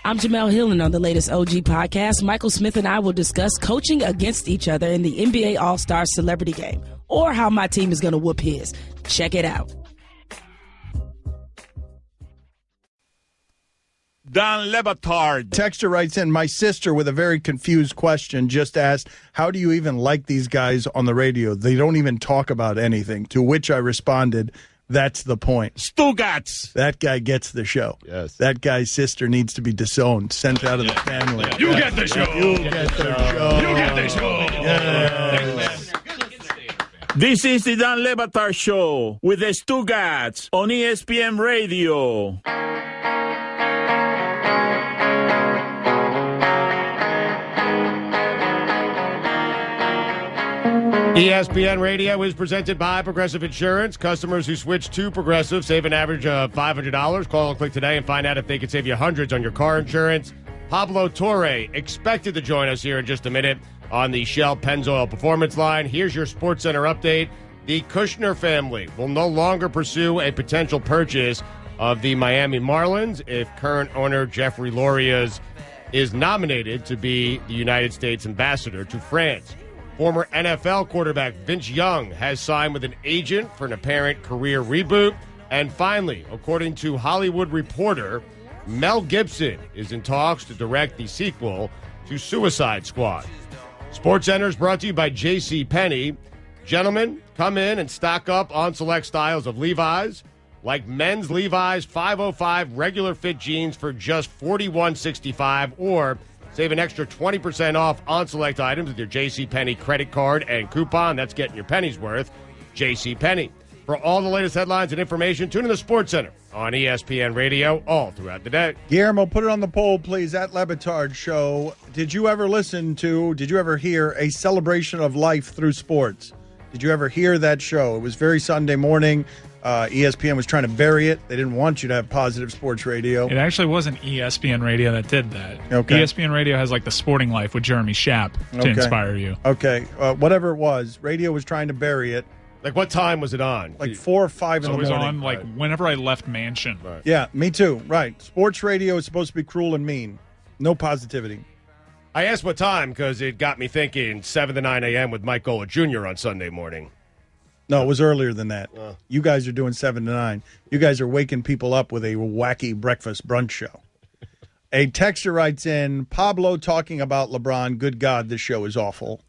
I'm Jamel Hill, and on the latest OG podcast, Michael Smith and I will discuss coaching against each other in the NBA All-Star Celebrity Game, or how my team is going to whoop his. Check it out. Dan Le Batard. Texter writes in, my sister with a very confused question just asked, how do you even like these guys on the radio? They don't even talk about anything. To which I responded, that's the point. Stugotz. That guy gets the show. Yes. That guy's sister needs to be disowned, sent out of the family. Yeah. You get the show. You get the show. You get the show. Yes. This is the Dan Le Batard Show with the Stugotz on ESPN Radio. ESPN Radio is presented by Progressive Insurance. Customers who switch to Progressive save an average of $500. Call or click today and find out if they can save you hundreds on your car insurance. Pablo Torre expected to join us here in just a minute on the Shell Pennzoil Performance Line. Here's your SportsCenter update. The Kushner family will no longer pursue a potential purchase of the Miami Marlins if current owner Jeffrey Lorias is nominated to be the United States ambassador to France. Former NFL quarterback Vince Young has signed with an agent for an apparent career reboot. And finally, according to Hollywood Reporter, Mel Gibson is in talks to direct the sequel to Suicide Squad. SportsCenter is brought to you by JCPenney. Gentlemen, come in and stock up on select styles of Levi's, like men's Levi's 505 regular fit jeans for just $41.65, or save an extra 20% off on select items with your JCPenney credit card and coupon. That's getting your pennies worth. JCPenney. For all the latest headlines and information, tune in to SportsCenter on ESPN Radio all throughout the day. Guillermo, put it on the poll, please, at Le Batard Show. Did you ever hear A Celebration of Life Through Sports? Did you ever hear that show? It was very Sunday morning. ESPN was trying to bury it. They didn't want you to have positive sports radio. It actually wasn't ESPN Radio that did that. Okay. ESPN Radio has like the Sporting Life with Jeremy Schaap to inspire you. Okay. Whatever it was, radio was trying to bury it. Like, what time was it on? Like 4 or 5 in the morning. It was on like whenever I left Mansion. Right. Yeah, me too. Right. Sports radio is supposed to be cruel and mean. No positivity. I asked what time because it got me thinking 7 to 9 a.m. with Mike Gola Jr. on Sunday morning. No, it was earlier than that. You guys are doing 7 to 9. You guys are waking people up with a wacky breakfast brunch show. A texter writes in, Pablo talking about LeBron. Good God, this show is awful.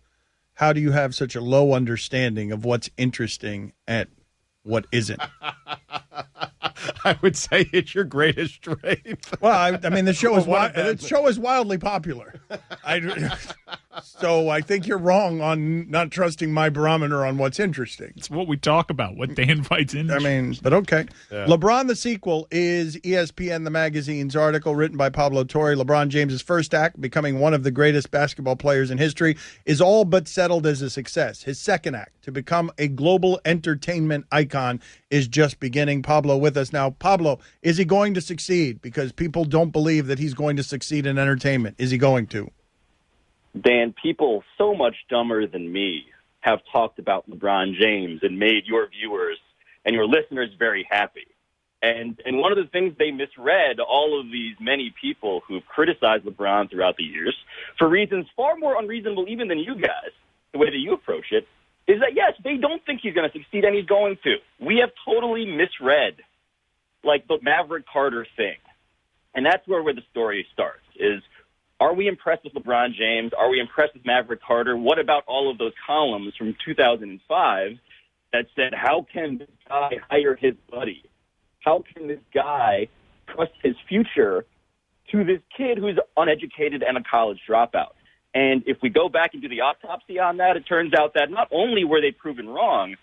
How do you have such a low understanding of what's interesting and what isn't? I would say it's your greatest strength. Well, I mean, the show is wildly popular. So I think you're wrong on not trusting my barometer on what's interesting. It's what we talk about, what they invite in. I mean, but okay. Yeah. LeBron the Sequel is ESPN the magazine's article written by Pablo Torre. LeBron James's first act, becoming one of the greatest basketball players in history, is all but settled as a success. His second act, to become a global entertainment icon, is just beginning. Pablo with us now. Pablo, is he going to succeed? Because people don't believe that he's going to succeed in entertainment. Is he going to? Dan, people so much dumber than me have talked about LeBron James and made your viewers and your listeners very happy. And one of the things they misread, all of these many people who've criticized LeBron throughout the years, for reasons far more unreasonable even than you guys, the way that you approach it, is that, yes, they don't think he's going to succeed, and he's going to. We have totally misread, like, the Maverick Carter thing. And that's where the story starts, is, are we impressed with LeBron James? Are we impressed with Maverick Carter? What about all of those columns from 2005 that said, how can this guy hire his buddy? How can this guy trust his future to this kid who's uneducated and a college dropout? And if we go back and do the autopsy on that, it turns out that not only were they proven wrong,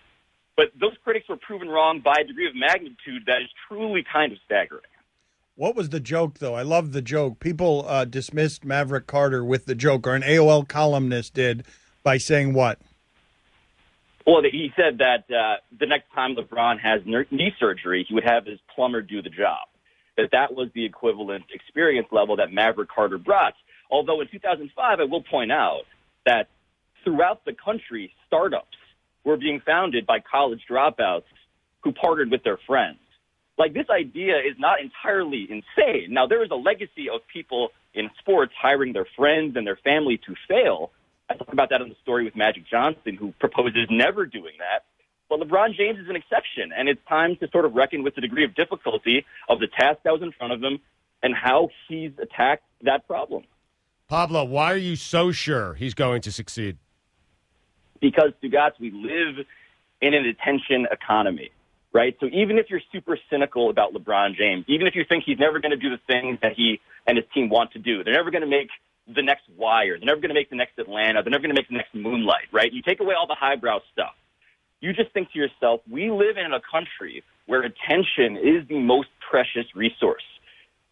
but those critics were proven wrong by a degree of magnitude that is truly kind of staggering. What was the joke, though? I love the joke. People dismissed Maverick Carter with the joke, or an AOL columnist did, by saying what? Well, he said that the next time LeBron has knee surgery, he would have his plumber do the job. That was the equivalent experience level that Maverick Carter brought. Although in 2005, I will point out that throughout the country, startups were being founded by college dropouts who partnered with their friends. Like, this idea is not entirely insane. Now, there is a legacy of people in sports hiring their friends and their family to fail. I talk about that in the story with Magic Johnson, who proposes never doing that. But LeBron James is an exception, and it's time to sort of reckon with the degree of difficulty of the task that was in front of him and how he's attacked that problem. Pablo, why are you so sure he's going to succeed? Because, Stugotz, we live in an attention economy, right? So even if you're super cynical about LeBron James, even if you think he's never going to do the things that he and his team want to do, they're never going to make the next Wire, they're never going to make the next Atlanta, they're never going to make the next Moonlight, right? You take away all the highbrow stuff. You just think to yourself, we live in a country where attention is the most precious resource.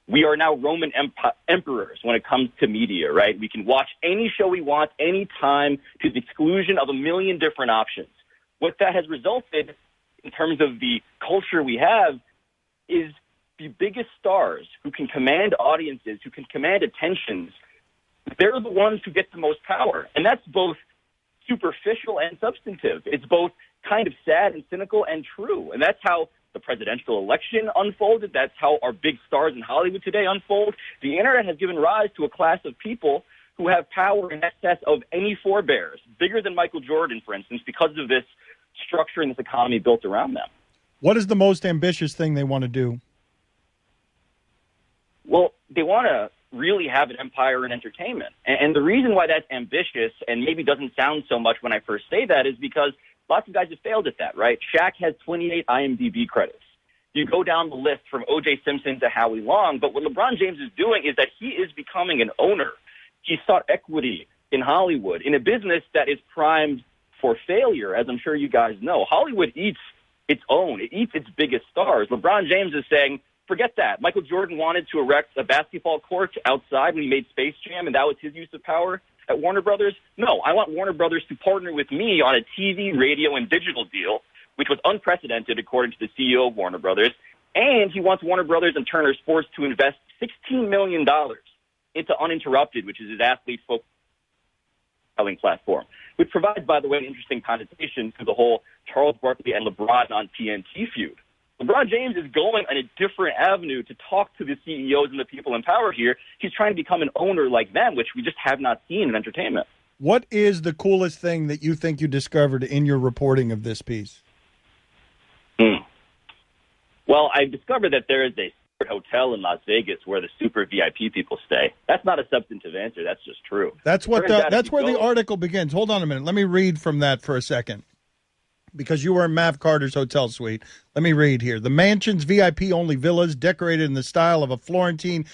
We are now Roman emperors when it comes to media, right? We can watch any show we want, any time, to the exclusion of a million different options. What that has resulted in terms of the culture we have is the biggest stars who can command audiences, who can command attentions, they're the ones who get the most power. And that's both superficial and substantive. It's both kind of sad and cynical and true. And that's how the presidential election unfolded. That's how our big stars in Hollywood today unfold. The internet has given rise to a class of people who have power in excess of any forebears, bigger than Michael Jordan, for instance, because of this structure and this economy built around them. What is the most ambitious thing they want to do? Well, they want to really have an empire in entertainment. And the reason why that's ambitious and maybe doesn't sound so much when I first say that is because lots of guys have failed at that, right? Shaq has 28 IMDb credits. You go down the list from O.J. Simpson to Howie Long, but what LeBron James is doing is that he is becoming an owner. He sought equity in Hollywood, in a business that is primed for failure, as I'm sure you guys know. Hollywood eats its own. It eats its biggest stars. LeBron James is saying, forget that. Michael Jordan wanted to erect a basketball court outside when he made Space Jam, and that was his use of power at Warner Brothers. No, I want Warner Brothers to partner with me on a TV, radio, and digital deal, which was unprecedented according to the CEO of Warner Brothers. And he wants Warner Brothers and Turner Sports to invest $16 million into Uninterrupted, which is his athlete-focused selling platform, which provides, by the way, an interesting connotation to the whole Charles Barkley and LeBron on TNT feud. LeBron James is going on a different avenue to talk to the CEOs and the people in power here. He's trying to become an owner like them, which we just have not seen in entertainment. What is the coolest thing that you think you discovered in your reporting of this piece? Well, I discovered that there is a hotel in Las Vegas where the super VIP people stay. That's not a substantive answer. That's just true. That's what. That's where the article begins. Hold on a minute. Let me read from that for a second. Because you were in Mav Carter's hotel suite. Let me read here. The mansion's VIP-only villas, decorated in the style of a Florentine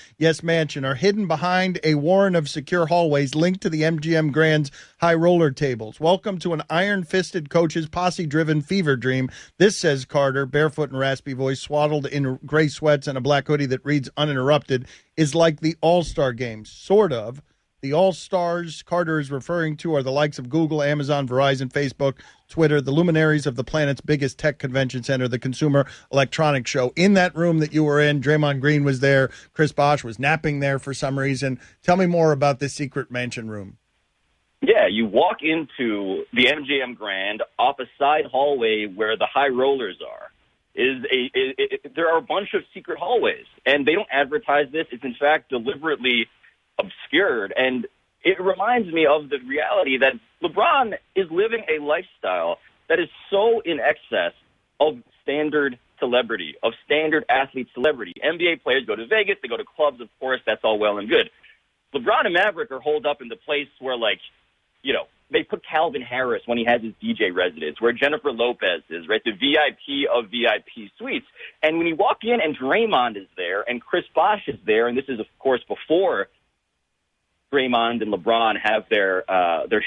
mansion, are hidden behind a warren of secure hallways linked to the MGM Grand's high roller tables. Welcome to an iron-fisted coach's posse-driven fever dream. This, says Carter, barefoot and raspy voice, swaddled in gray sweats and a black hoodie that reads Uninterrupted, is like the All-Star Games, sort of. The All-Stars Carter is referring to are the likes of Google, Amazon, Verizon, Facebook, Twitter, the luminaries of the planet's biggest tech convention center, the Consumer Electronics Show. In that room that you were in, Draymond Green was there. Chris Bosh was napping there for some reason. Tell me more about this secret mansion room. Yeah, you walk into the MGM Grand off a side hallway where the high rollers are. There are a bunch of secret hallways, and they don't advertise this. It's, in fact, deliberately obscured, and it reminds me of the reality that LeBron is living a lifestyle that is so in excess of standard celebrity, of standard athlete celebrity. NBA players go to Vegas, they go to clubs, of course, that's all well and good. LeBron and Maverick are holed up in the place where, like, you know, they put Calvin Harris when he has his DJ residence, where Jennifer Lopez is, right, the VIP of VIP suites. And when you walk in and Draymond is there and Chris Bosh is there, and this is, of course, before Draymond and LeBron have their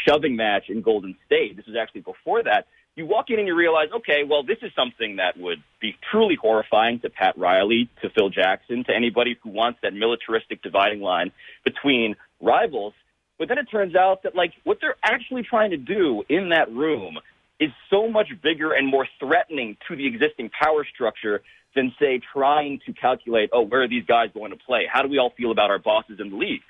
shoving match in Golden State. This is actually before that. You walk in and you realize, okay, well, this is something that would be truly horrifying to Pat Riley, to Phil Jackson, to anybody who wants that militaristic dividing line between rivals. But then it turns out that, like, what they're actually trying to do in that room is so much bigger and more threatening to the existing power structure than, say, trying to calculate, oh, where are these guys going to play? How do we all feel about our bosses in the league?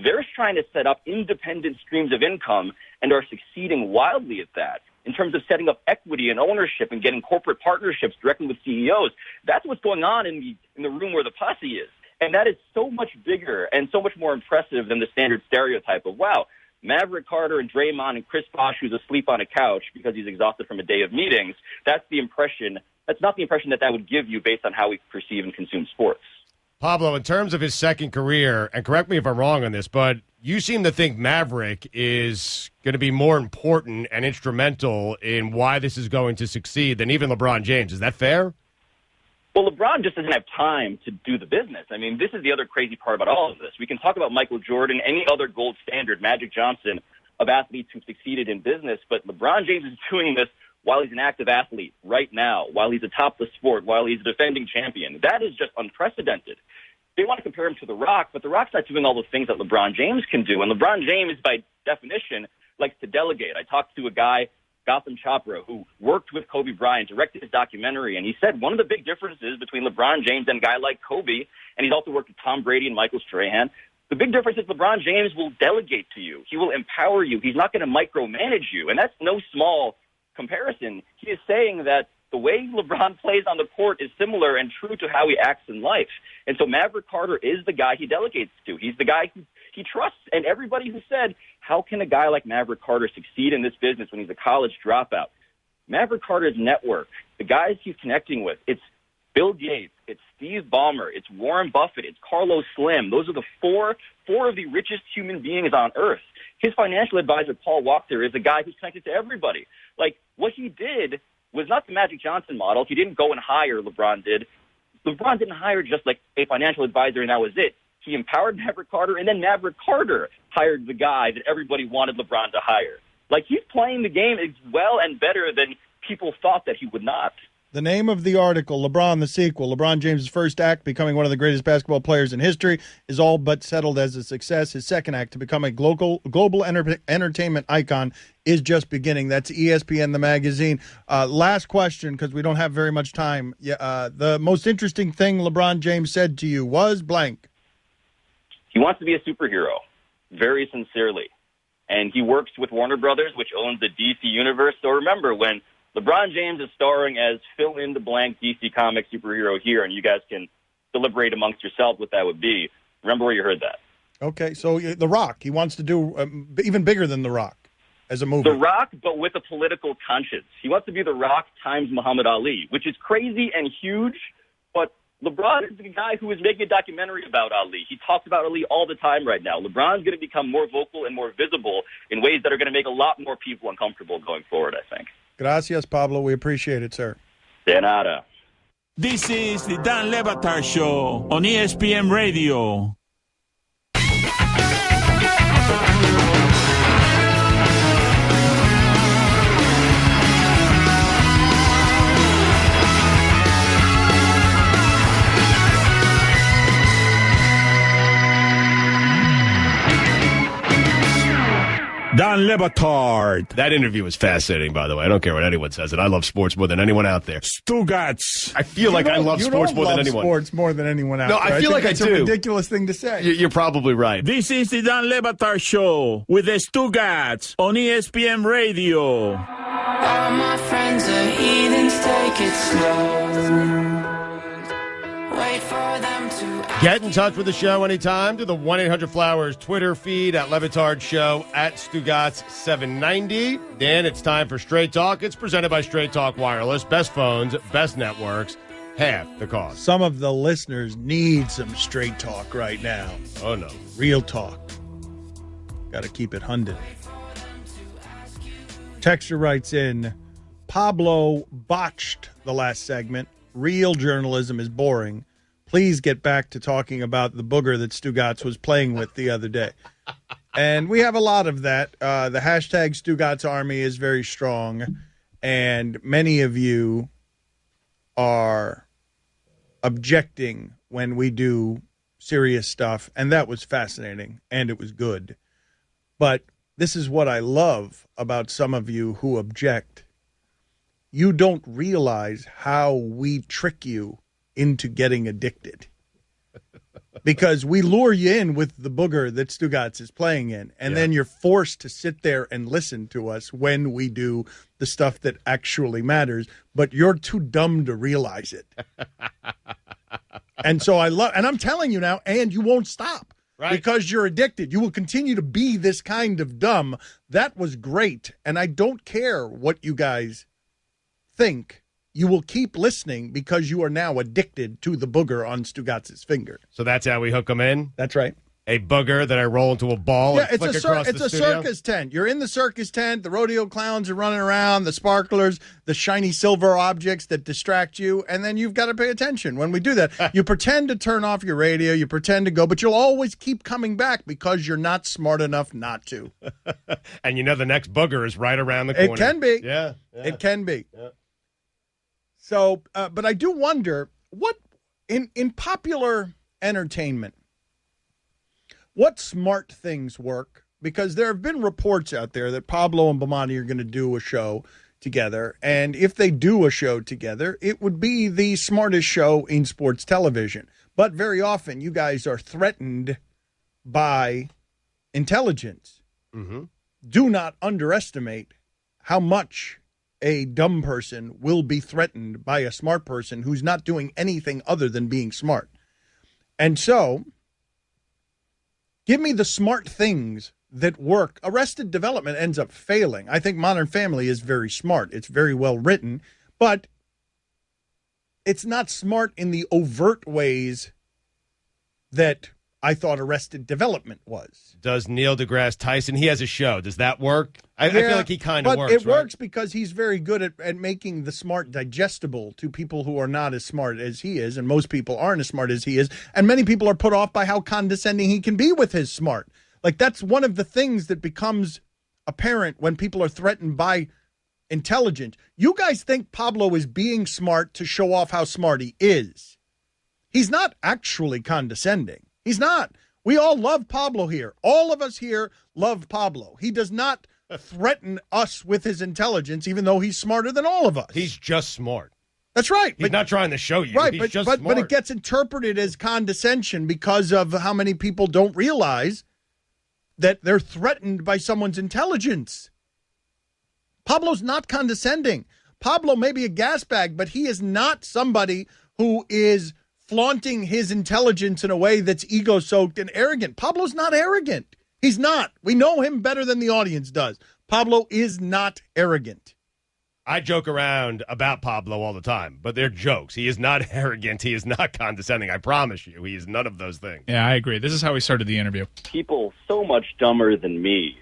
They're trying to set up independent streams of income and are succeeding wildly at that. in terms of setting up equity and ownership and getting corporate partnerships directly with CEOs. That's what's going on in the room where the posse is. And that is so much bigger and so much more impressive than the standard stereotype of, wow, Maverick Carter and Draymond and Chris Bosh, who's asleep on a couch because he's exhausted from a day of meetings. That's the impression. That's not the impression that would give you based on how we perceive and consume sports. Pablo, in terms of his second career, and correct me if I'm wrong on this, but you seem to think Maverick is going to be more important and instrumental in why this is going to succeed than even LeBron James. Is that fair? Well, LeBron just doesn't have time to do the business. I mean, this is the other crazy part about all of this. We can talk about Michael Jordan, any other gold standard, Magic Johnson, of athletes who succeeded in business, but LeBron James is doing this while he's an active athlete right now, while he's atop the sport, while he's a defending champion. That is just unprecedented. They want to compare him to The Rock, but The Rock's not doing all the things that LeBron James can do. And LeBron James, by definition, likes to delegate. I talked to a guy, Gotham Chopra, who worked with Kobe Bryant, directed his documentary, and he said one of the big differences between LeBron James and a guy like Kobe, and he's also worked with Tom Brady and Michael Strahan, the big difference is LeBron James will delegate to you. He will empower you. He's not going to micromanage you, and that's no small comparison. He is saying that the way LeBron plays on the court is similar and true to how he acts in life. And so Maverick Carter is the guy he delegates to. He's the guy he trusts. And everybody who said, how can a guy like Maverick Carter succeed in this business when he's a college dropout? Maverick Carter's network, the guys he's connecting with, it's Bill Gates, it's Steve Ballmer, it's Warren Buffett, it's Carlos Slim. Those are the four of the richest human beings on earth. His financial advisor, Paul Wachter, is a guy who's connected to everybody. Like, what he did was not the Magic Johnson model. He didn't go and hire, LeBron did. LeBron didn't hire just like a financial advisor and that was it. He empowered Maverick Carter, and then Maverick Carter hired the guy that everybody wanted LeBron to hire. Like, he's playing the game as well and better than people thought that he would not. The name of the article, LeBron the Sequel, LeBron James' first act, becoming one of the greatest basketball players in history, is all but settled as a success. His second act, to become a global entertainment icon, is just beginning. That's ESPN, the magazine. Last question, because we don't have very much time. The most interesting thing LeBron James said to you was blank. He wants to be a superhero, very sincerely. And he works with Warner Brothers, which owns the DC universe. So remember, when LeBron James is starring as fill-in-the-blank DC Comics superhero here, and you guys can deliberate amongst yourselves what that would be. Remember where you heard that. Okay, so The Rock, he wants to do even bigger than The Rock as a movie. The Rock, but with a political conscience. He wants to be The Rock times Muhammad Ali, which is crazy and huge, but LeBron is the guy who is making a documentary about Ali. He talks about Ali all the time right now. LeBron's going to become more vocal and more visible in ways that are going to make a lot more people uncomfortable going forward, I think. Gracias, Pablo. We appreciate it, sir. De nada. This is the Dan Le Batard Show on ESPN Radio. Dan Le Batard. That interview was fascinating, by the way. I don't care what anyone says. And I love sports more than anyone out there. Stugotz. I feel like I love sports more than anyone. Sports more than anyone else. No, I feel like I do. It's a ridiculous thing to say. You're probably right. This is the Dan Le Batard Show with the Stugotz on ESPN Radio. All my friends are heathens, take it slow. Wait for them to Get in touch with the show anytime to the 1-800-Flowers Twitter feed at Le Batard Show at Stugotz790. Dan, it's time for Straight Talk. It's presented by Straight Talk Wireless. Best phones, best networks, half the cost. Some of the listeners need some straight talk right now. Oh, no. Real talk. Got to keep it hundred. Texture writes in, Pablo botched the last segment. Real journalism is boring. Please get back to talking about the booger that Stugotz was playing with the other day. And we have a lot of that. The hashtag Stugotz Army is very strong. And many of you are objecting when we do serious stuff. And that was fascinating. And it was good. But this is what I love about some of you who object. You don't realize how we trick you into getting addicted. because we lure you in with the booger that Stugotz is playing in, and then you're forced to sit there and listen to us when we do the stuff that actually matters, but you're too dumb to realize it. And so and I'm telling you now, and you won't stop. Right. Because you're addicted. You will continue to be this kind of dumb. That was great. And I don't care what you guys think. You will keep listening because you are now addicted to the booger on Stugotz's finger. So that's how we hook them in? That's right. A booger that I roll into a ball and flick across the studio? It's a circus tent. You're in the circus tent. The rodeo clowns are running around, the sparklers, the shiny silver objects that distract you, and then you've got to pay attention. When we do that, you pretend to turn off your radio, you pretend to go, but you'll always keep coming back because you're not smart enough not to. And you know the next booger is right around the corner. It can be. Yeah. It can be. Yeah. So, but I do wonder, what in popular entertainment, what smart things work? Because there have been reports out there that Pablo and Bomani are going to do a show together. And if they do a show together, it would be the smartest show in sports television. But very often you guys are threatened by intelligence. Mm-hmm. Do not underestimate how much a dumb person will be threatened by a smart person who's not doing anything other than being smart. And so, give me the smart things that work. Arrested Development ends up failing. I think Modern Family is very smart. It's very well written, but it's not smart in the overt ways that I thought Arrested Development was. Does Neil deGrasse Tyson, he has a show. Does that work? I feel like he kind of works, But it works because he's very good at making the smart digestible to people who are not as smart as he is, and most people aren't as smart as he is, and many people are put off by how condescending he can be with his smart. Like, that's one of the things that becomes apparent when people are threatened by intelligence. You guys think Pablo is being smart to show off how smart he is. He's not actually condescending. He's not. We all love Pablo here. All of us here love Pablo. He does not threaten us with his intelligence, even though he's smarter than all of us. He's just smart. That's right. He's not trying to show you. Right, He's just smart. But it gets interpreted as condescension because of how many people don't realize that they're threatened by someone's intelligence. Pablo's not condescending. Pablo may be a gas bag, but he is not somebody who is flaunting his intelligence in a way that's ego-soaked and arrogant. Pablo's not arrogant. He's not. We know him better than the audience does. Pablo is not arrogant. I joke around about Pablo all the time, but they're jokes. He is not arrogant. He is not condescending. I promise you. He is none of those things. Yeah, I agree. This is how we started the interview. People so much dumber than me.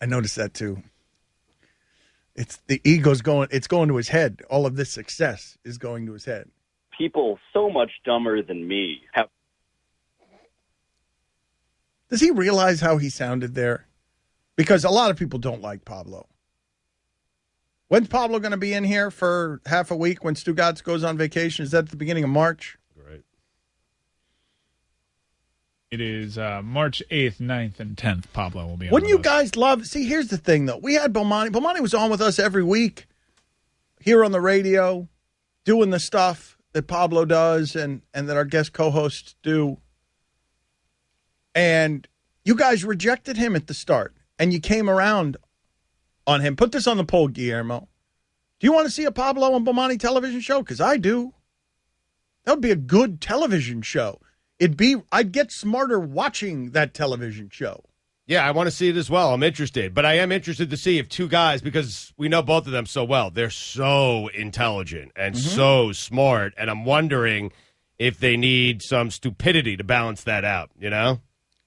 I noticed that too. It's the ego's going to his head. All of this success is going to his head. People so much dumber than me. Does he realize how he sounded there? Because a lot of people don't like Pablo. When's Pablo going to be in here for half a week when Stugotz goes on vacation? Is that at the beginning of March? Right. It is March 8th, 9th, and 10th. Pablo will be on. Wouldn't you guys love... See, here's the thing, though. We had Bomani. Bomani was on with us every week here on the radio doing the stuff that Pablo does and that our guest co-hosts do. And you guys rejected him at the start, and you came around on him. Put this on the poll, Guillermo. Do you want to see a Pablo and Bomani television show? Because I do. That would be a good television show. I'd get smarter watching that television show. Yeah, I want to see it as well. I'm interested. But I am interested to see if two guys, because we know both of them so well, they're so intelligent and so smart. And I'm wondering if they need some stupidity to balance that out, you know?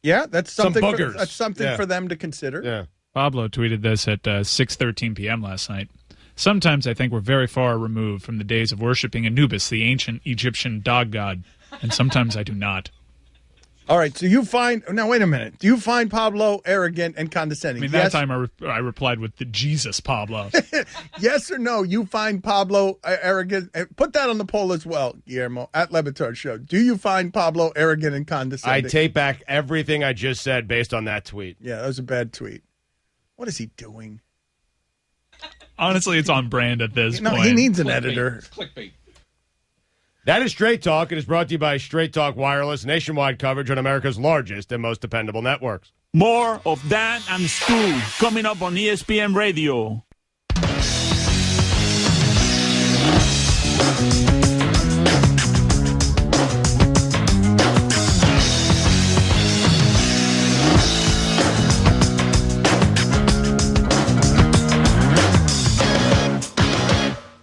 Yeah, that's something, some boogers. That's something for them to consider. Yeah. Pablo tweeted this at 6:13 p.m. last night. Sometimes I think we're very far removed from the days of worshiping Anubis, the ancient Egyptian dog god, and sometimes I do not. All right, so you find... Now, wait a minute. Do you find Pablo arrogant and condescending? I mean, that time I replied with the Jesus Pablo. Yes or no, you find Pablo arrogant... Put that on the poll as well, Guillermo, at Le Batard Show. Do you find Pablo arrogant and condescending? I take back everything I just said based on that tweet. Yeah, that was a bad tweet. What is he doing? Honestly, it's on brand at this point. He needs an editor. It's clickbait. That is Straight Talk. It is brought to you by Straight Talk Wireless, nationwide coverage on America's largest and most dependable networks. More of Dan and Stu coming up on ESPN Radio.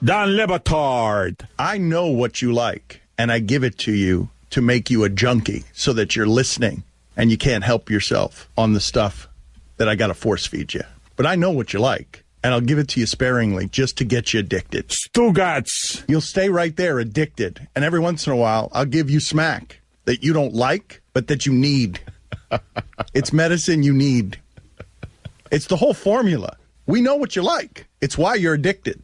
Dan Le Batard. I know what you like, and I give it to you to make you a junkie so that you're listening and you can't help yourself on the stuff that I got to force feed you. But I know what you like, and I'll give it to you sparingly just to get you addicted. Stugotz. You'll stay right there addicted, and every once in a while, I'll give you smack that you don't like, but that you need. It's medicine you need. It's the whole formula. We know what you like. It's why you're addicted,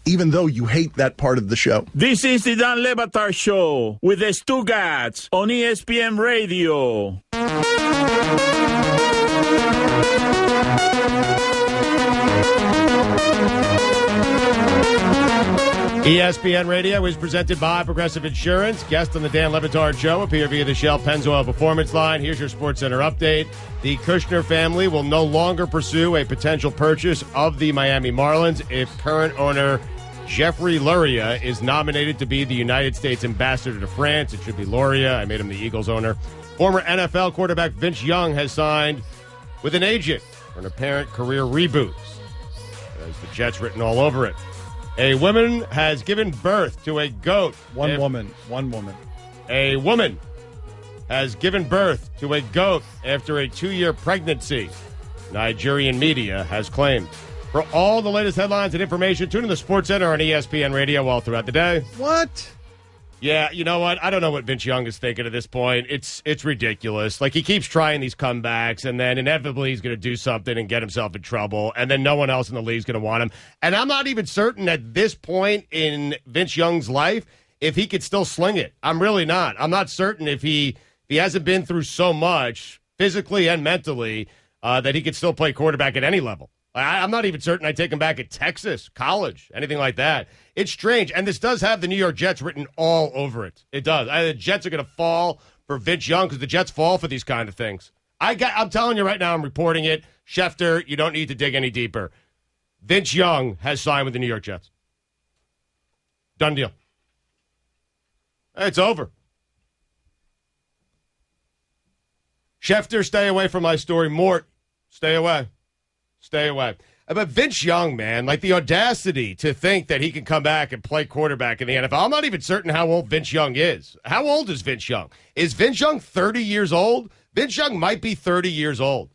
even though you hate that part of the show. This is the Dan Le Batard Show with the Stugotz on ESPN Radio. ESPN Radio is presented by Progressive Insurance. Guest on the Dan Le Batard Show appear via the Shell Pennzoil Performance Line. Here's your SportsCenter update. The Kushner family will no longer pursue a potential purchase of the Miami Marlins if current owner Jeffrey Luria is nominated to be the United States ambassador to France. It should be Luria. I made him the Eagles owner. Former NFL quarterback Vince Young has signed with an agent for an apparent career reboot. There's the Jets written all over it. A woman has given birth to a goat. One woman. A woman has given birth to a goat after a 2-year pregnancy, Nigerian media has claimed. For all the latest headlines and information, tune in the SportsCenter on ESPN Radio all throughout the day. What? Yeah, you know what? I don't know what Vince Young is thinking at this point. It's ridiculous. Like, he keeps trying these comebacks, and then inevitably he's going to do something and get himself in trouble, and then no one else in the league is going to want him. And I'm not even certain at this point in Vince Young's life if he could still sling it. I'm really not. I'm not certain if he hasn't been through so much physically and mentally that he could still play quarterback at any level. I'm not even certain I'd take him back at Texas, college, anything like that. It's strange, and this does have the New York Jets written all over it. It does. The Jets are going to fall for Vince Young because the Jets fall for these kind of things. I'm telling you right now, I'm reporting it. Schefter, you don't need to dig any deeper. Vince Young has signed with the New York Jets. Done deal. It's over. Schefter, stay away from my story. Mort, stay away. Stay away. But Vince Young, man, like the audacity to think that he can come back and play quarterback in the NFL. I'm not even certain how old Vince Young is. How old is Vince Young? Is Vince Young 30 years old? Vince Young might be 30 years old.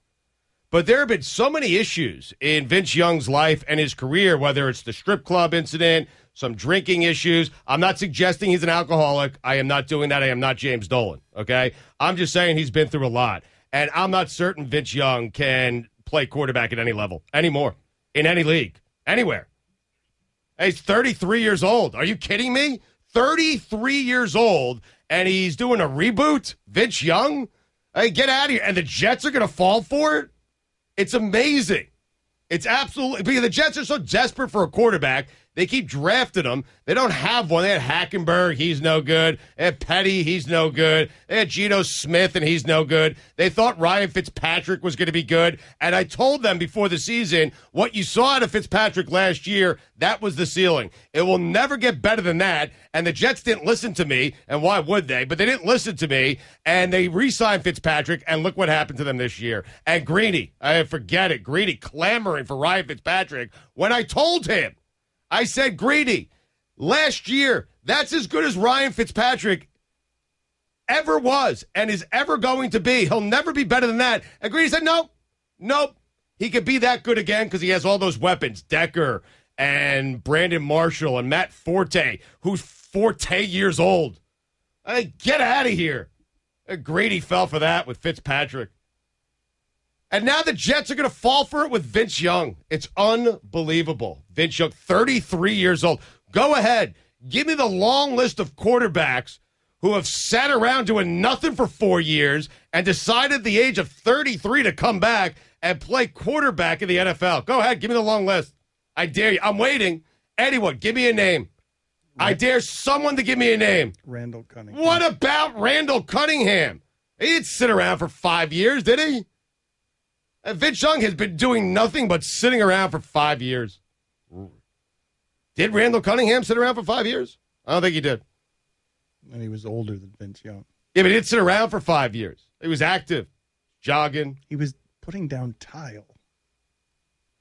But there have been so many issues in Vince Young's life and his career, whether it's the strip club incident, some drinking issues. I'm not suggesting he's an alcoholic. I am not doing that. I am not James Dolan, okay? I'm just saying he's been through a lot. And I'm not certain Vince Young can play quarterback at any level anymore, in any league, anywhere. Hey, he's 33 years old. Are you kidding me? 33 years old, and he's doing a reboot? Vince Young? Hey, get out of here. And the Jets are going to fall for it? It's amazing. It's absolutely, because the Jets are so desperate for a quarterback. They keep drafting them. They don't have one. They had Hackenberg. He's no good. They had Petty. He's no good. They had Geno Smith, and he's no good. They thought Ryan Fitzpatrick was going to be good. And I told them before the season, what you saw out of Fitzpatrick last year, that was the ceiling. It will never get better than that. And the Jets didn't listen to me. And why would they? But they didn't listen to me. And they re-signed Fitzpatrick. And look what happened to them this year. And Greeny, I forget it. Greeny clamoring for Ryan Fitzpatrick when I told him. I said, Greedy, last year, that's as good as Ryan Fitzpatrick ever was and is ever going to be. He'll never be better than that. And Greedy said, nope. He could be that good again because he has all those weapons. Decker and Brandon Marshall and Matt Forte, who's 40 years old. Hey, get out of here. And Greedy fell for that with Fitzpatrick. And now the Jets are going to fall for it with Vince Young. It's unbelievable. Vince Young, 33 years old. Go ahead. Give me the long list of quarterbacks who have sat around doing nothing for 4 years and decided at the age of 33 to come back and play quarterback in the NFL. Go ahead. Give me the long list. I dare you. I'm waiting. Anyone, give me a name. I dare someone to give me a name. Randall Cunningham. What about Randall Cunningham? He didn't sit around for 5 years, did he? Vince Young has been doing nothing but sitting around for 5 years. Did Randall Cunningham sit around for 5 years? I don't think he did. And he was older than Vince Young. Yeah, but he didn't sit around for 5 years. He was active, jogging. He was putting down tile.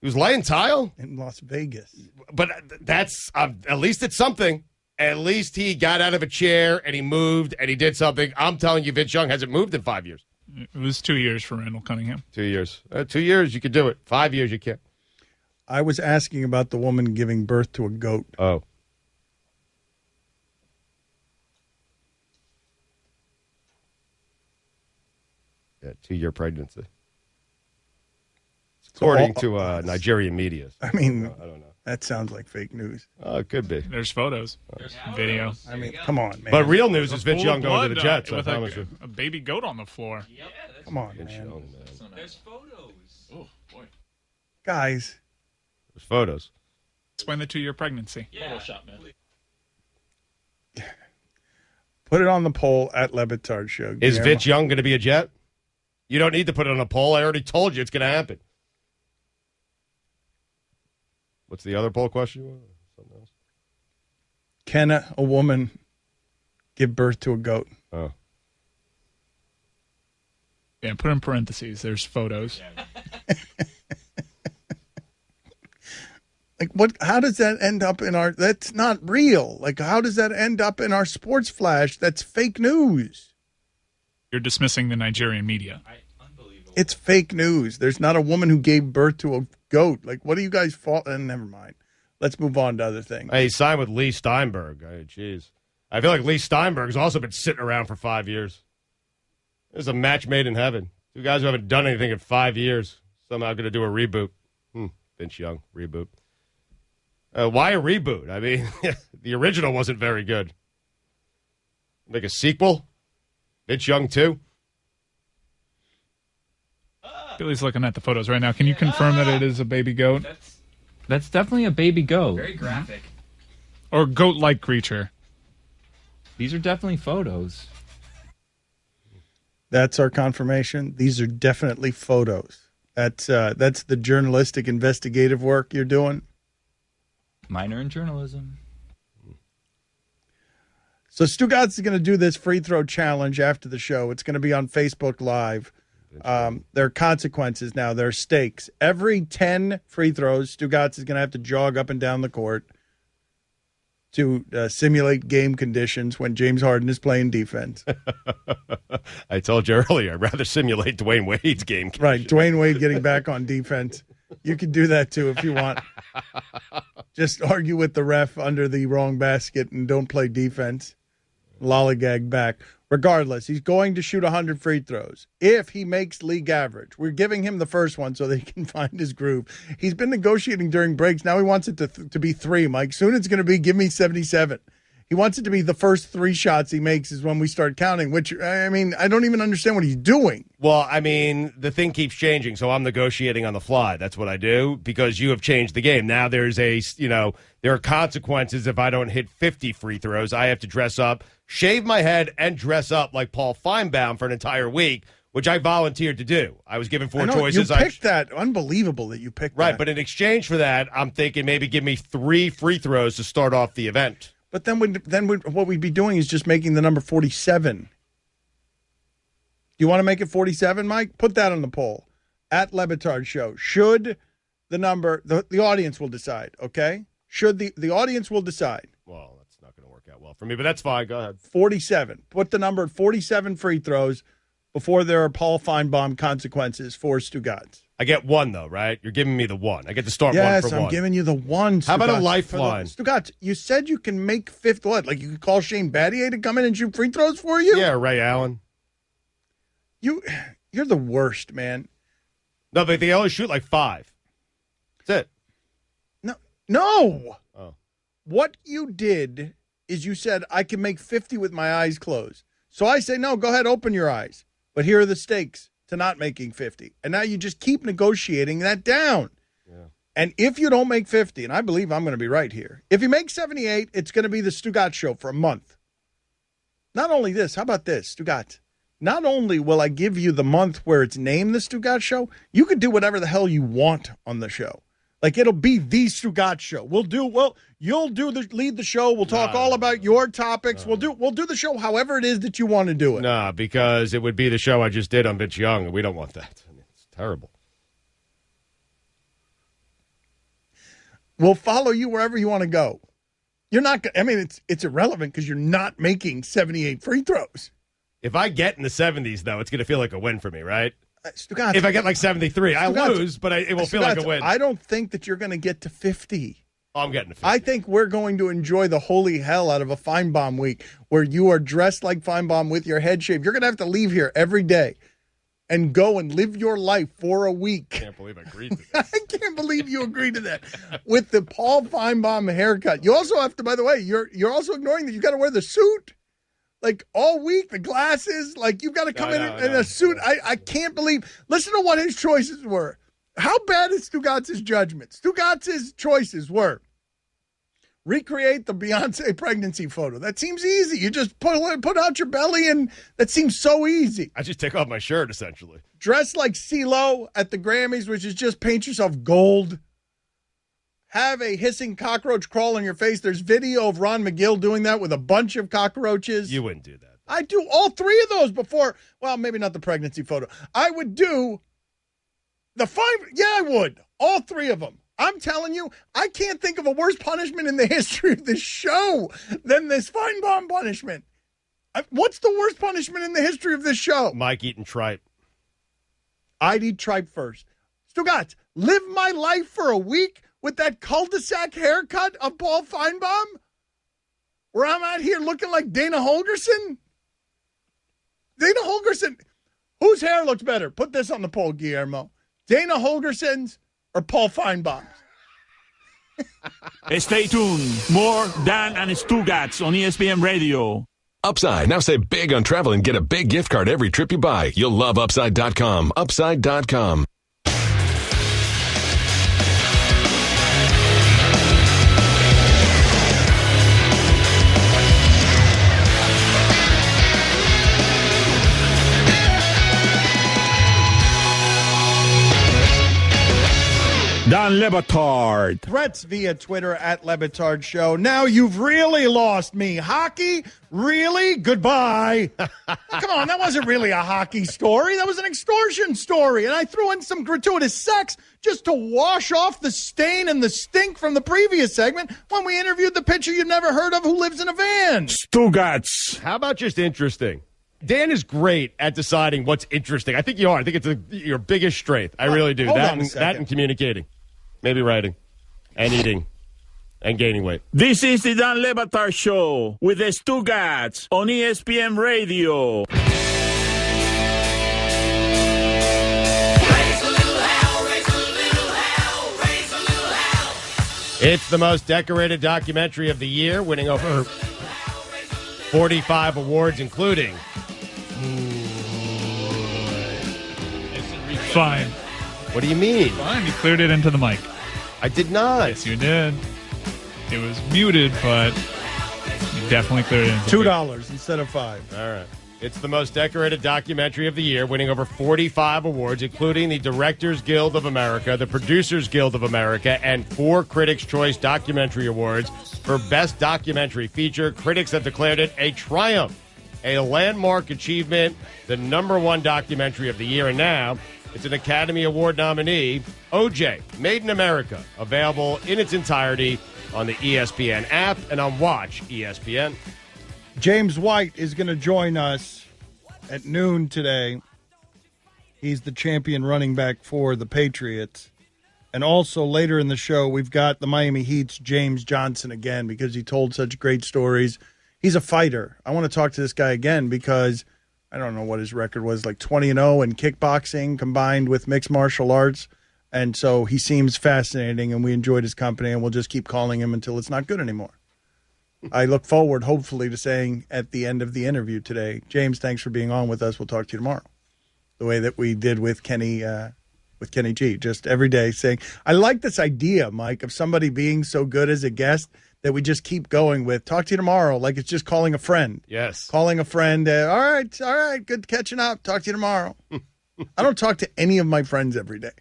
He was laying tile? In Las Vegas. But that's, at least it's something. At least he got out of a chair and he moved and he did something. I'm telling you, Vince Young hasn't moved in 5 years. It was 2 years for Randall Cunningham. 2 years. 2 years, you could do it. 5 years, you can't. I was asking about the woman giving birth to a goat. Oh. Yeah, 2-year pregnancy. According to Nigerian media. I mean, I don't know. That sounds like fake news. Oh, it could be. There's photos. Video. I mean, come on, man. But real news is Vince Pool Young of going to the blood, Jets. I with promise you. a baby goat on the floor. Yep. Come on, Vince man. Young, man. There's photos. Oh, boy. Guys. There's photos. Explain the 2-year pregnancy. Yeah. Photoshop, man. Put it on the poll at Le Batard Show. Is Guillermo. Vince Young going to be a Jet? You don't need to put it on a poll. I already told you it's going to happen. What's the other poll question? Something else? Can a woman give birth to a goat? Oh. Yeah, put in parentheses. There's photos. Like, what? How does that end up in our... That's not real. Like, how does that end up in our sports flash? That's fake news. You're dismissing the Nigerian media. Unbelievable. It's fake news. There's not a woman who gave birth to a goat. Like, what do you guys fault? Never mind. Let's move on to other things. Hey, he signed with Lee Steinberg. Jeez. I feel like Lee Steinberg's also been sitting around for 5 years. There's a match made in heaven. Two guys who haven't done anything in 5 years. Somehow going to do a reboot. Vince Young, reboot. Why a reboot? I mean, the original wasn't very good. Make a sequel? Vince Young, too? Billy's looking at the photos right now. Can you confirm that it is a baby goat? That's definitely a baby goat. Very graphic. Or goat-like creature? These are definitely photos. That's our confirmation. These are definitely photos. That's the journalistic investigative work you're doing. Minor in journalism. So Stugotz is going to do this free throw challenge after the show. It's going to be on Facebook Live. There are consequences now. There are stakes. Every 10 free throws, Stugotz is going to have to jog up and down the court to simulate game conditions when James Harden is playing defense. I told you earlier, I'd rather simulate Dwayne Wade's game conditions. Right, Dwayne Wade getting back on defense. You can do that, too, if you want. Just argue with the ref under the wrong basket and don't play defense. Lollygag back. Regardless, he's going to shoot 100 free throws. If he makes league average, we're giving him the first one so that he can find his groove. He's been negotiating during breaks. Now he wants it to be 3, Mike. Soon it's going to be give me 77. He wants it to be the first 3 shots he makes is when we start counting, which, I mean, I don't even understand what he's doing. Well, I mean, the thing keeps changing, so I'm negotiating on the fly. That's what I do because you have changed the game. Now there's there are consequences if I don't hit 50 free throws. I have to dress up, shave my head, and dress up like Paul Feinbaum for an entire week, which I volunteered to do. I was given 4 choices. You picked that. Unbelievable that you picked that. Right, but in exchange for that, I'm thinking maybe give me 3 free throws to start off the event. But then what we'd be doing is just making the number 47. Do you want to make it 47, Mike? Put that on the poll. At Le Batard Show. Should the number, the audience will decide, okay? Should the audience will decide. Well, that's not going to work out well for me, but that's fine. Go ahead. 47. Put the number at 47 free throws before there are Paul Feinbaum consequences for Stugotz. I get 1, though, right? You're giving me the 1. I get to start 1 Yes, for 1. I'm giving you the 1. How about a Stugotz. lifeline? Stugotz, you said you can make fifth what? Like you could call Shane Battier to come in and shoot free throws for you? Yeah, Ray Allen. You're the worst, man. No, but they only shoot like 5. That's it. No. Oh. What you did is you said, I can make 50 with my eyes closed. So I say, no, go ahead, open your eyes. But here are the stakes to not making 50. And now you just keep negotiating that down. Yeah. And if you don't make 50, and I believe I'm going to be right here, if you make 78, it's going to be the Stugotz Show for a month. Not only this, how about this, Stugotz? Not only will I give you the month where it's named the Stugotz Show, you could do whatever the hell you want on the show. Like, it'll be the Stugotz Show. You'll lead the show. We'll talk all about your topics. We'll do the show however it is that you want to do it. No, because it would be the show I just did on Bitch Young, and we don't want that. I mean, it's terrible. We'll follow you wherever you want to go. You're not. I mean, it's irrelevant because you're not making 78 free throws. If I get in the 70s, though, it's going to feel like a win for me, right? Stugotz, if I get like 73, I lose, but it will feel like a win. I don't think that you're going to get to 50. Oh, I'm getting to 50. I think we're going to enjoy the holy hell out of a Feinbaum week where you are dressed like Feinbaum with your head shaved. You're going to have to leave here every day and go and live your life for a week. I can't believe I agreed to this. I can't believe you agreed to that. With the Paul Feinbaum haircut. You also have to, by the way, you're also ignoring that you got to wear the suit. Like, all week, the glasses, like, you've got to come in a suit. I can't believe. Listen to what his choices were. How bad is Stugotz's judgment? Stugotz's choices were recreate the Beyonce pregnancy photo. That seems easy. You just put out your belly, and that seems so easy. I just take off my shirt, essentially. Dress like CeeLo at the Grammys, which is just paint yourself gold. Have a hissing cockroach crawl on your face. There's video of Ron McGill doing that with a bunch of cockroaches. You wouldn't do that. I do all three of those before. Well, maybe not the pregnancy photo. I would do the five. Yeah, I would. All three of them. I'm telling you, I can't think of a worse punishment in the history of this show than this Feinbaum punishment. What's the worst punishment in the history of this show? Mike eating tripe. I'd eat tripe first. Stugotz, live my life for a week with that cul-de-sac haircut of Paul Feinbaum? Where I'm out here looking like Dana Holgerson? Dana Holgerson, whose hair looks better? Put this on the poll, Guillermo. Dana Holgerson's or Paul Feinbaum's? Stay tuned. More Dan and Stugotz on ESPN Radio. Upside. Now say big on travel and get a big gift card every trip you buy. You'll love Upside.com. Upside.com. Dan Le Batard. Threats via Twitter at Le Batard Show. Now you've really lost me. Hockey? Really? Goodbye. Come on, that wasn't really a hockey story. That was an extortion story. And I threw in some gratuitous sex just to wash off the stain and the stink from the previous segment when we interviewed the pitcher you've never heard of who lives in a van. Stugotz. How about just interesting? Dan is great at deciding what's interesting. I think you are. I think it's your biggest strength. I really do. That and communicating. Maybe writing and eating and gaining weight. This is the Dan Le Batard Show with the Stugotz on ESPN Radio. It's the most decorated documentary of the year, winning over 45 awards, including... Fine. What do you mean? Fine, you cleared it into the mic. I did not. Yes, you did. It was muted, but you definitely cleared it into $2 instead of $5. All right. It's the most decorated documentary of the year, winning over 45 awards, including the Directors Guild of America, the Producers Guild of America, and 4 Critics' Choice Documentary Awards for Best Documentary Feature. Critics have declared it a triumph, a landmark achievement, the #1 documentary of the year, and now it's an Academy Award nominee. OJ, Made in America, available in its entirety on the ESPN app and on Watch ESPN. James White is going to join us at noon today. He's the champion running back for the Patriots. And also later in the show, we've got the Miami Heat's James Johnson again because he told such great stories. He's a fighter. I want to talk to this guy again because I don't know what his record was, like 20-0 in kickboxing combined with mixed martial arts. And so he seems fascinating, and we enjoyed his company, and we'll just keep calling him until it's not good anymore. I look forward, hopefully, to saying at the end of the interview today, James, thanks for being on with us. We'll talk to you tomorrow. The way that we did with Kenny with Kenny G, just every day saying, I like this idea, Mike, of somebody being so good as a guest that we just keep going with. Talk to you tomorrow, like it's just calling a friend. Yes. Calling a friend. All right, good catching up. Talk to you tomorrow. I don't talk to any of my friends every day.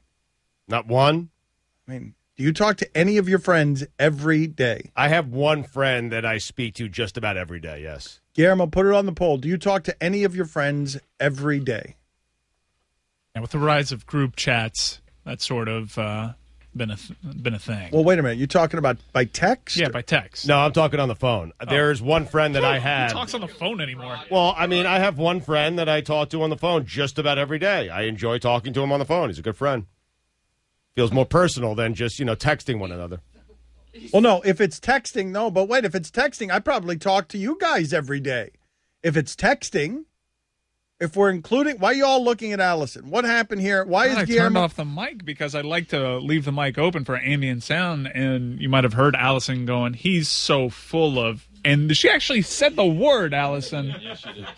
Not one? I mean, do you talk to any of your friends every day? I have one friend that I speak to just about every day, yes. Guillermo, put it on the poll. Do you talk to any of your friends every day? And with the rise of group chats, that's sort of been a thing. Well, wait a minute. You talking about by text? Yeah, by text. No, I'm talking on the phone. There's one friend that I have. Who talks on the phone anymore? Well, I mean, I have one friend that I talk to on the phone just about every day. I enjoy talking to him on the phone. He's a good friend. Feels more personal than just, texting one another. Well, no, if it's texting, no. But wait, if it's texting, I probably talk to you guys every day. If it's texting, if we're including, why are you all looking at Allison? What happened here? Why is I Guillermo? turned off the mic because I like to leave the mic open for ambient sound, and you might have heard Allison going, he's so full of, and she actually said the word, Allison.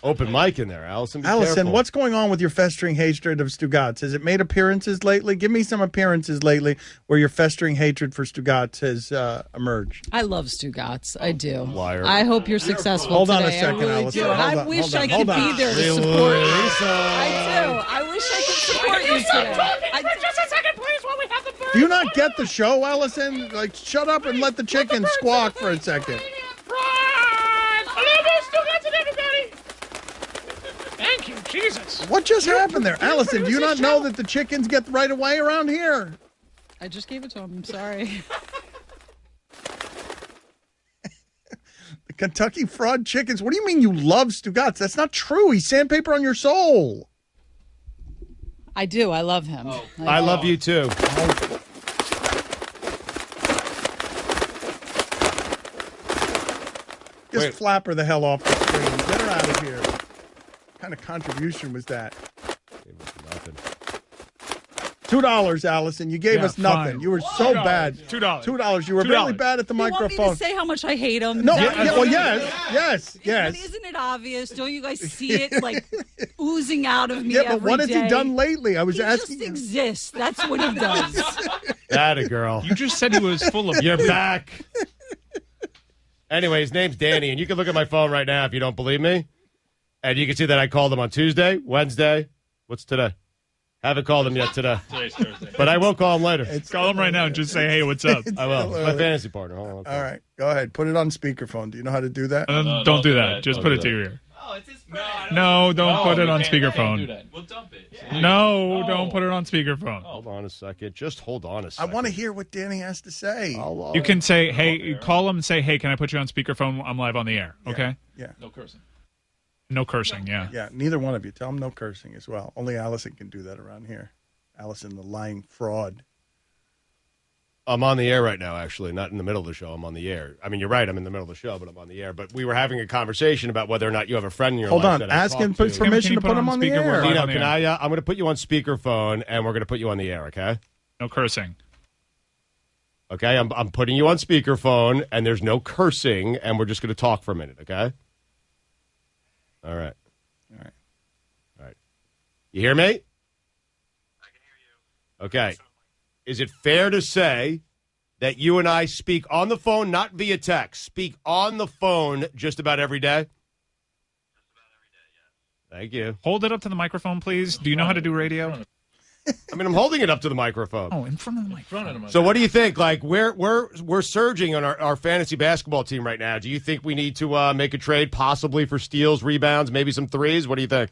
Open mic in there, Allison. Be Allison, careful. what's going on with your festering hatred of Stugotz? Has it made appearances lately? Give me some appearances lately where your festering hatred for Stugotz has emerged. I love Stugotz. I do. Liar. I hope you're successful Hold on today. a second, I really Allison. do. And Hold I on, wish hold on, I could hold on. be there to support you. I do. I wish I could support you today. Just a second, please, while we have the bird. Do you not get the show, Allison? Like, shut up and let the chicken squawk for a second. Thank you, Jesus. What just happened there? Allison, do you not know that the chickens get the right of way around here? I just gave it to him. I'm sorry. The Kentucky Fried Chickens. What do you mean you love Stugotz? That's not true. He's sandpaper on your soul. I do. I love him. I love you too. Just flap her the hell off the screen. Get her out of here. What kind of contribution was that? Nothing. $2, Allison. You gave us nothing. fine. You were so bad. $2. You were really bad at the You want me microphone. to say how much I hate him? No, Is that what you well, want? yes. But isn't it obvious? Don't you guys see it like oozing out of me Yeah, but every what has he day? done lately? I was He asking. just exists. That's what he does. Atta girl. You just said he was full of... You're back. Anyway, his name's Danny, and you can look at my phone right now if you don't believe me. And you can see that I called him on Tuesday, Wednesday. What's today? Haven't called him yet today. Today's Thursday. But I will call him later. Call him right now and just say, hey, what's up? I will. It's my fantasy partner. Hold on. All right, go ahead. Put it on speakerphone. Do you know how to do that? Don't do that. Just put it to your ear. Oh, it's his friend. No, don't put it on We can't do speakerphone. that. We'll dump it. No, don't put it on speakerphone. Hold on a second. Just hold on a I second. want to hear what Danny has to say. You can say, hey, call him and say, hey, can I put you on speakerphone? I'm live on the air. Okay? Yeah. No cursing. No cursing, yeah. Yeah, neither one of you. Tell him no cursing as well. Only Allison can do that around here. Allison, the lying fraud. I'm on the air right now, actually. Not in the middle of the show. I'm on the air. I mean, you're right. I'm in the middle of the show, but I'm on the air. But we were having a conversation about whether or not you have a friend in your Hold life on. that I Ask him talk for to. permission to Can you put him on the speaker? air. We're Dino, on the can air. I'm going to put you on speakerphone, and we're going to put you on the air, okay? No cursing. Okay, I'm putting you on speakerphone, and there's no cursing, and we're just going to talk for a minute, okay? All right. You hear me? I can hear you. Okay. Is it fair to say that you and I speak on the phone, not via text, speak on the phone just about every day? Just about every day, yes. Thank you. Hold it up to the microphone, please. Do you know how to do radio? I mean, I'm holding it up to the microphone. Oh, in front of the microphone. So what do you think? Like, we're surging on our fantasy basketball team right now. Do you think we need to make a trade possibly for steals, rebounds, maybe some threes? What do you think?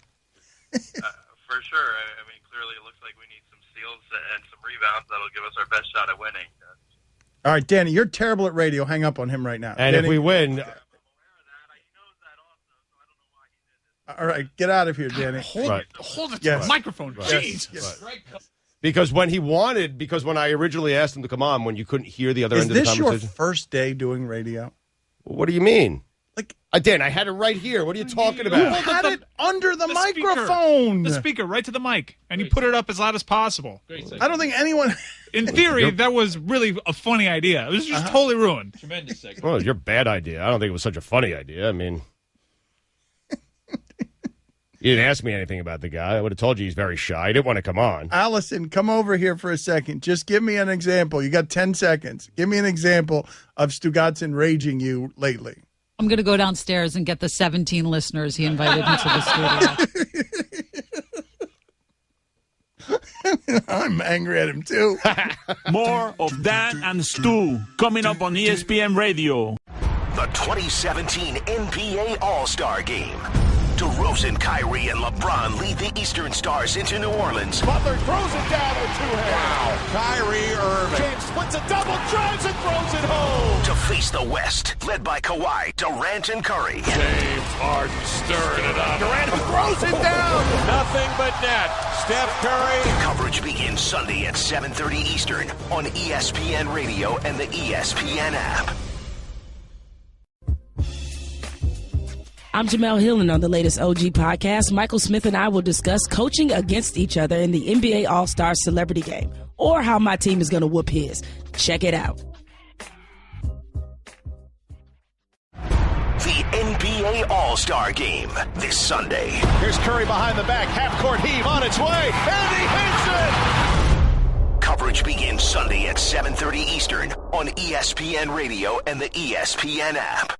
For sure. I mean, clearly it looks like we need some steals and some rebounds that'll give us our best shot at winning. All right, Danny, you're terrible at radio. Hang up on him right now. And Danny, if we win, all right, get out of here, Danny. Hold it to Yes. the microphone. Right. Jeez. Yes. because when I originally asked him to come on, when you couldn't hear the other Is end of the this your conversation. first day doing radio? What do you mean? Like, Dan, I had it right here. What are you talking you about? had it under the speaker. microphone. The speaker, right to the mic. And you put it up as loud as possible. I don't think anyone... In theory, that was really a funny idea. It was just totally ruined. Tremendous segment. Well, your bad idea. I don't think it was such a funny idea. I mean, You didn't ask me anything about the guy. I would have told you he's very shy. He didn't want to come on. Allison, come over here for a second. Just give me an example. You got 10 seconds. Give me an example of Stugotz enraging you lately. I'm going to go downstairs and get the 17 listeners he invited into the studio. I'm angry at him, too. More of Dan and Stu coming up on ESPN Radio. The 2017 NBA All-Star Game. DeRozan, Kyrie, and LeBron lead the Eastern Stars into New Orleans. Butler throws it down with two hands. Wow. Kyrie Irving. James splits a double, drives and throws it home. To face the West, led by Kawhi, Durant, and Curry. James Harden stirring it up. Durant throws it down. Nothing but net. Steph Curry. Coverage begins Sunday at 7:30 Eastern on ESPN Radio and the ESPN app. I'm Jamel Hill, and on the latest OG podcast, Michael Smith and I will discuss coaching against each other in the NBA All-Star Celebrity Game, or how my team is going to whoop his. Check it out. The NBA All-Star Game this Sunday. Here's Curry behind the back, half-court heave on its way, and he hits it! Coverage begins Sunday at 7:30 Eastern on ESPN Radio and the ESPN app.